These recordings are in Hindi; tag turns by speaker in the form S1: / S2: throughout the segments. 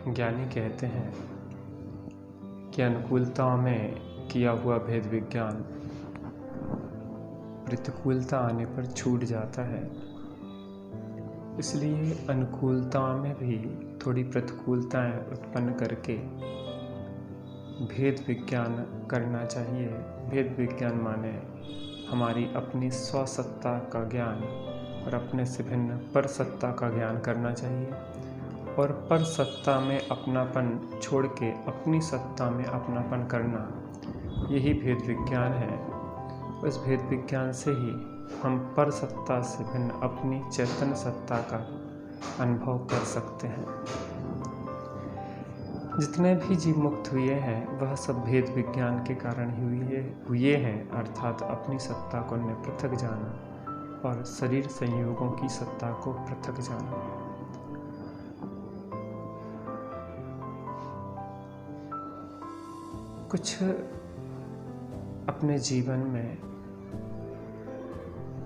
S1: ज्ञानी कहते हैं कि अनुकूलता में किया हुआ भेद विज्ञान प्रतिकूलता आने पर छूट जाता है। इसलिए अनुकूलता में भी थोड़ी प्रतिकूलताएं उत्पन्न करके भेद विज्ञान करना चाहिए। भेद विज्ञान माने हमारी अपनी स्वसत्ता का ज्ञान और अपने से भिन्न पर सत्ता का ज्ञान करना चाहिए, और पर सत्ता में अपनापन छोड़ के अपनी सत्ता में अपनापन करना, यही भेद विज्ञान है। उस भेद विज्ञान से ही हम पर सत्ता से भिन्न अपनी चैतन्य सत्ता का अनुभव कर सकते हैं। जितने भी जीव मुक्त हुए हैं वह सब भेद विज्ञान के कारण ही हुए हैं, अर्थात अपनी सत्ता को ने पृथक जाना और शरीर संयोगों की सत्ता को पृथक जाना। कुछ अपने जीवन में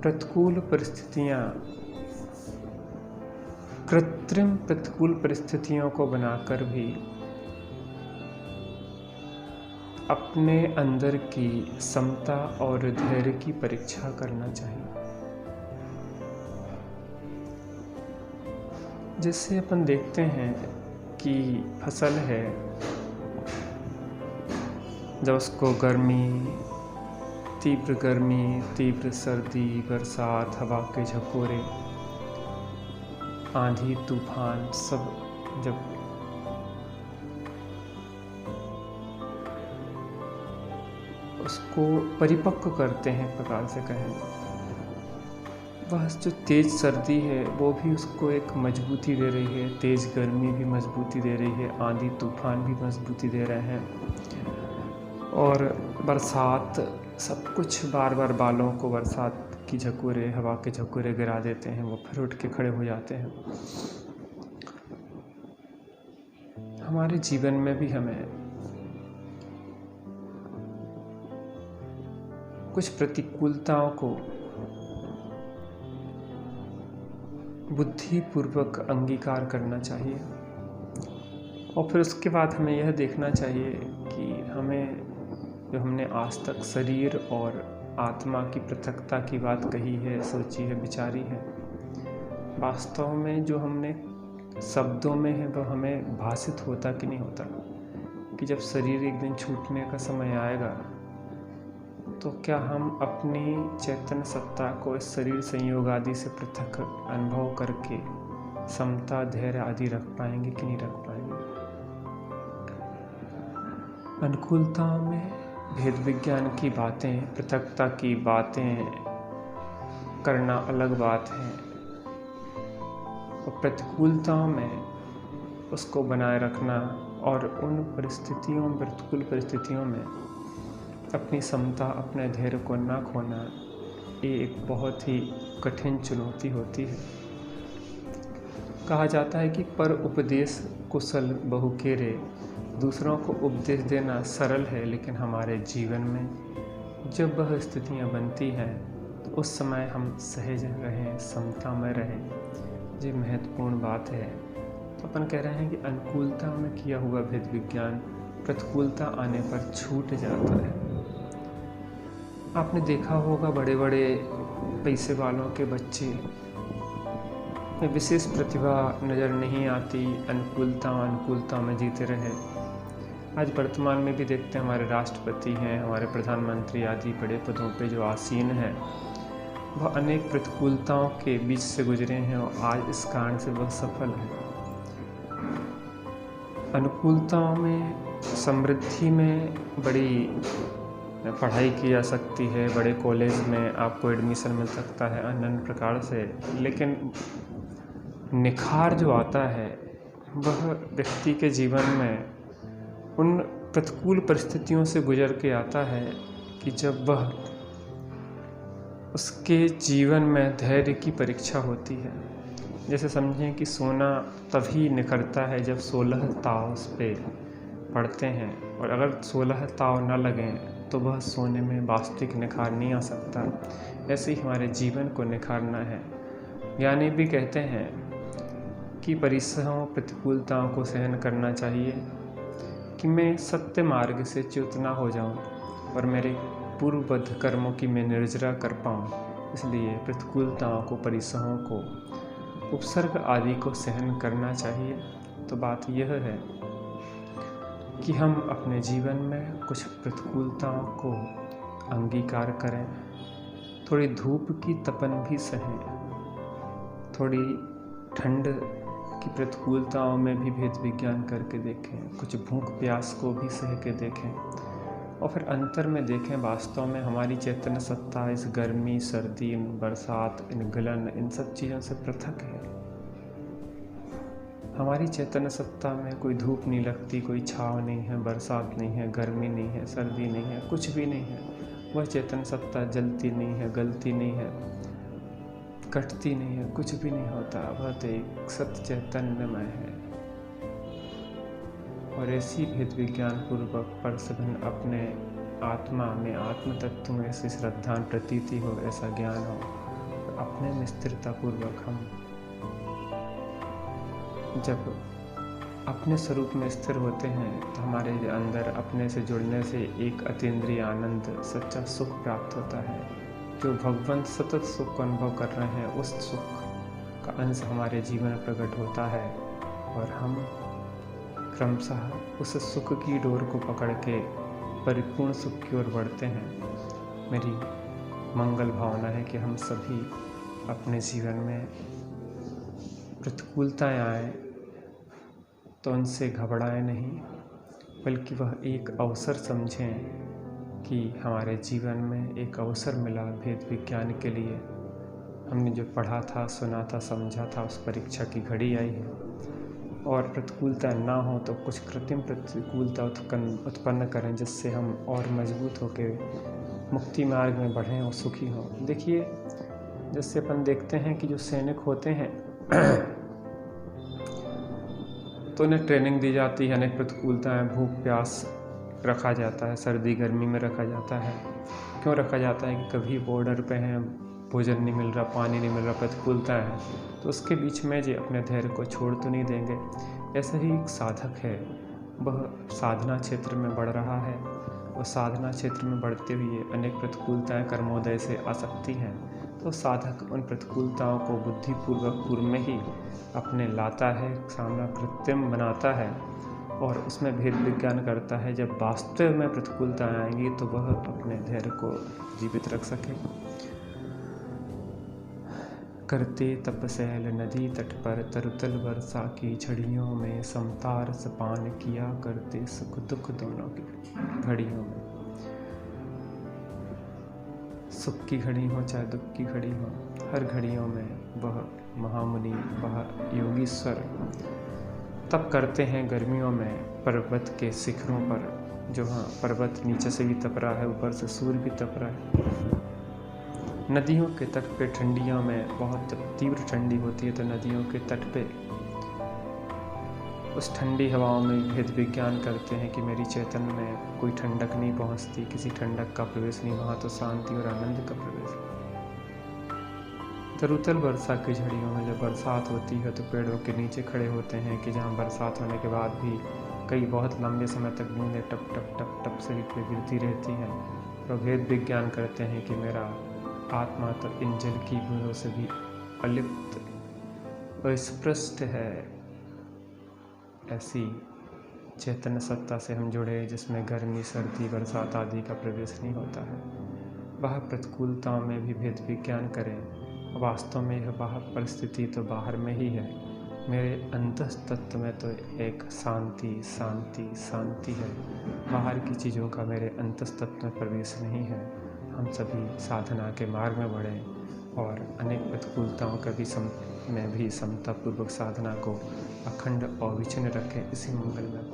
S1: प्रतिकूल परिस्थितियां, कृत्रिम प्रतिकूल परिस्थितियों को बनाकर भी अपने अंदर की समता और धैर्य की परीक्षा करना चाहिए। जैसे अपन देखते हैं कि फसल है, जब उसको तीव्र गर्मी, तीव्र सर्दी, बरसात, हवा के झकोरे, आंधी तूफान सब जब उसको परिपक्व करते हैं, प्रकार से कहें, वह जो तेज सर्दी है वो भी उसको एक मजबूती दे रही है, तेज गर्मी भी मजबूती दे रही है, आंधी तूफान भी मजबूती दे रहे हैं, और बरसात सब कुछ बार बार बालों को बरसात की झकोरे, हवा के झकोरे गिरा देते हैं, वो फिर उठ के खड़े हो जाते हैं। हमारे जीवन में भी हमें कुछ प्रतिकूलताओं को बुद्धिपूर्वक अंगीकार करना चाहिए, और फिर उसके बाद हमें यह देखना चाहिए कि हमें जो हमने आज तक शरीर और आत्मा की पृथकता की बात कही है, सोची है, विचारी है, वास्तव में जो हमने शब्दों में है वह हमें भाषित होता कि नहीं होता, कि जब शरीर एक दिन छूटने का समय आएगा तो क्या हम अपनी चैतन्य सत्ता को इस शरीर संयोग आदि से पृथक अनुभव करके समता, धैर्य आदि रख पाएंगे कि नहीं रख पाएंगे। अनुकूलता में भेद विज्ञान की बातें, पृथकता की बातें करना अलग बात है, और प्रतिकूलताओं में उसको बनाए रखना और उन परिस्थितियों, प्रतिकूल परिस्थितियों में अपनी समता, अपने धैर्य को ना खोना, ये एक बहुत ही कठिन चुनौती होती है। कहा जाता है कि पर उपदेश कुशल बहु केरे, दूसरों को उपदेश देना सरल है, लेकिन हमारे जीवन में जब वह स्थितियाँ बनती हैं तो उस समय हम सहज रहें, समता में रहें, ये महत्वपूर्ण बात है। तो अपन कह रहे हैं कि अनुकूलता में किया हुआ भेद विज्ञान प्रतिकूलता आने पर छूट जाता है। आपने देखा होगा बड़े बड़े पैसे वालों के बच्चे में विशेष प्रतिभा नज़र नहीं आती, अनुकूलता में जीते रहे। आज वर्तमान में भी देखते हैं हमारे राष्ट्रपति हैं, हमारे प्रधानमंत्री आदि बड़े पदों पे जो आसीन हैं, वह अनेक प्रतिकूलताओं के बीच से गुजरे हैं और आज इस कारण से वह सफल है। अनुकूलताओं में समृद्धि में बड़ी पढ़ाई की जा सकती है, बड़े कॉलेज में आपको एडमिशन मिल सकता है अन्य प्रकार से, लेकिन निखार जो आता है वह व्यक्ति के जीवन में उन प्रतिकूल परिस्थितियों से गुजर के आता है कि जब वह उसके जीवन में धैर्य की परीक्षा होती है। जैसे समझें कि सोना तभी निखरता है जब 16 ताव उस पे पड़ते हैं, और अगर 16 ताव न लगें तो वह सोने में वास्तविक निखार नहीं आ सकता। ऐसे ही हमारे जीवन को निखारना है। ज्ञानी भी कहते हैं कि परिसरों प्रतिकूलताओं को सहन करना चाहिए, कि मैं सत्य मार्ग से च्युत ना हो जाऊं और मेरे पूर्वबद्ध कर्मों की मैं निर्जरा कर पाऊं। इसलिए प्रतिकूलताओं को, परिसरों को, उपसर्ग आदि को सहन करना चाहिए। तो बात यह है कि हम अपने जीवन में कुछ प्रतिकूलताओं को अंगीकार करें, थोड़ी धूप की तपन भी सहें, थोड़ी ठंड की प्रतिकूलताओं में भी भेद विज्ञान करके देखें, कुछ भूख प्यास को भी सह के देखें और फिर अंतर में देखें वास्तव में हमारी चैतन्य सत्ता इस गर्मी, सर्दी, इन बरसात, इन गलन, इन सब चीज़ों से पृथक है। हमारी चैतन्य सत्ता में कोई धूप नहीं लगती, कोई छाँव नहीं है, बरसात नहीं है, गर्मी नहीं है, सर्दी नहीं है, कुछ भी नहीं है। वह चेतन सत्ता जलती नहीं है, गलती नहीं है, कटती नहीं है, कुछ भी नहीं होता। वह तो एक सत्य चैतन्यमय है। और ऐसी भेद विज्ञान पूर्वक परसघन अपने आत्मा में, आत्म तत्व में ऐसी श्रद्धा, प्रतीति हो, ऐसा ज्ञान हो, तो अपने में स्थिरता पूर्वक हम जब अपने स्वरूप में स्थिर होते हैं तो हमारे अंदर अपने से जुड़ने से एक अतीन्द्रिय आनंद, सच्चा सुख प्राप्त होता है। जो भगवंत सतत सुख को अनुभव कर रहे हैं, उस सुख का अंश हमारे जीवन में प्रकट होता है और हम क्रमशः उस सुख की डोर को पकड़ के परिपूर्ण सुख की ओर बढ़ते हैं। मेरी मंगल भावना है कि हम सभी अपने जीवन में प्रतिकूलताएं आए तो उनसे घबराएं नहीं, बल्कि वह एक अवसर समझें कि हमारे जीवन में एक अवसर मिला भेद विज्ञान के लिए। हमने जो पढ़ा था, सुना था, समझा था, उस परीक्षा की घड़ी आई है। और प्रतिकूलता ना हो तो कुछ कृत्रिम प्रतिकूलता उत्पन्न करें, जिससे हम और मजबूत होकर मुक्ति मार्ग में बढ़ें और सुखी हों। देखिए, जैसे अपन देखते हैं कि जो सैनिक होते हैं तो उन्हें ट्रेनिंग दी जाती है, अनेक प्रतिकूलताएं, भूख प्यास रखा जाता है, सर्दी गर्मी में रखा जाता है। क्यों रखा जाता है कि कभी बॉर्डर पे हैं, भोजन नहीं मिल रहा, पानी नहीं मिल रहा, प्रतिकूलता है, तो उसके बीच में जो अपने धैर्य को छोड़ तो नहीं देंगे। ऐसा ही एक साधक है, वह साधना क्षेत्र में बढ़ रहा है और साधना क्षेत्र में बढ़ते हुए अनेक प्रतिकूलताएं कर्मोदय से आ सकती हैं। तो साधक उन प्रतिकूलताओं को बुद्धिपूर्वक पूर्व में ही अपने लाता है, सामना कृत्रिम बनाता है और उसमें भेद विज्ञान करता है। जब वास्तव में प्रतिकूलताएं आएंगी तो वह अपने धैर्य को जीवित रख सके। करते तपसैल नदी तट पर तरुतल वर्षा की झड़ियों में समता रस पान किया करते, सुख दुख दोनों की घड़ियों में। सुख की घड़ी हो चाहे दुख की घड़ी हो, हर घड़ियों में वह महामुनि, वह योगीश्वर तप करते हैं। गर्मियों में पर्वत के शिखरों पर, जो हाँ पर्वत नीचे से भी तप रहा है, ऊपर से सूर्य भी तप रहा है। नदियों के तट पे ठंडियों में बहुत तीव्र ठंडी होती है, तो नदियों के तट पे उस ठंडी हवाओं में भेद विज्ञान करते हैं कि मेरी चेतन में कोई ठंडक नहीं पहुंचती, किसी ठंडक का प्रवेश नहीं, वहाँ तो शांति और आनंद का प्रवेश। तरुतल वर्षा की झड़ियों में जब बरसात होती है तो पेड़ों के नीचे खड़े होते हैं कि जहाँ बरसात होने के बाद भी कई बहुत लंबे समय तक बूंदें टप टप टप टप शरीर पे गिरती रहती हैं। तो भेद विज्ञान करते हैं कि मेरा आत्मा तो इन जल की बूंदों से भी अलिप्त, अस्पृष्ट है। ऐसी चैतन्य सत्ता से हम जुड़े जिसमें गर्मी, सर्दी, बरसात आदि का प्रवेश नहीं होता है। वह प्रतिकूलताओं में भी भेद विज्ञान करें। वास्तव में यह बाहर परिस्थिति तो बाहर में ही है, मेरे अंतस्तत्व में तो एक शांति शांति शांति है। बाहर की चीज़ों का मेरे अंतस्तत्व में प्रवेश नहीं है। हम सभी साधना के मार्ग में बढ़ें और अनेक प्रतिकूलताओं का में भी समतापूर्वक साधना को अखंड और अविच्छिन्न रखें। इसी मंगल में